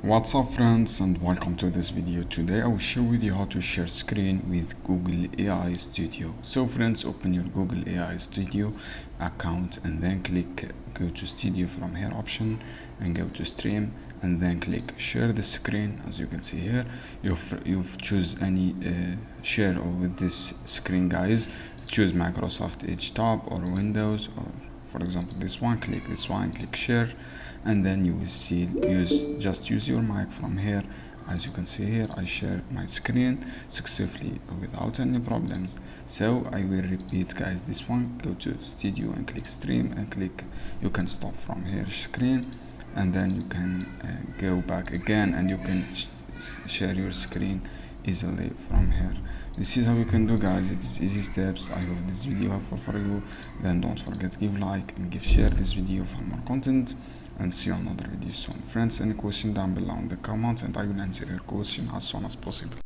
What's up friends, and welcome to this video. Today I will share with you how to share screen with Google AI Studio. So friends, open your Google AI Studio account and then click go to Studio from here option and go to stream and then click share the screen. As you can see here, you've choose any share with this screen, guys. Choose Microsoft Edge Top or Windows, or for example this one. Click this one, click share, and then you will see use your mic from here. As you can see here, I share my screen successfully without any problems. So I will repeat, guys, this one. Go to Studio and click stream and click, you can stop from here screen, and then you can go back again and you can share your screen easily from here. This is how you can do, guys. It is easy steps. I hope this video helpful for you. Then don't forget to give like and give share this video for more content, and see you on another video soon. Friends, any question down below in the comments and I will answer your question as soon as possible.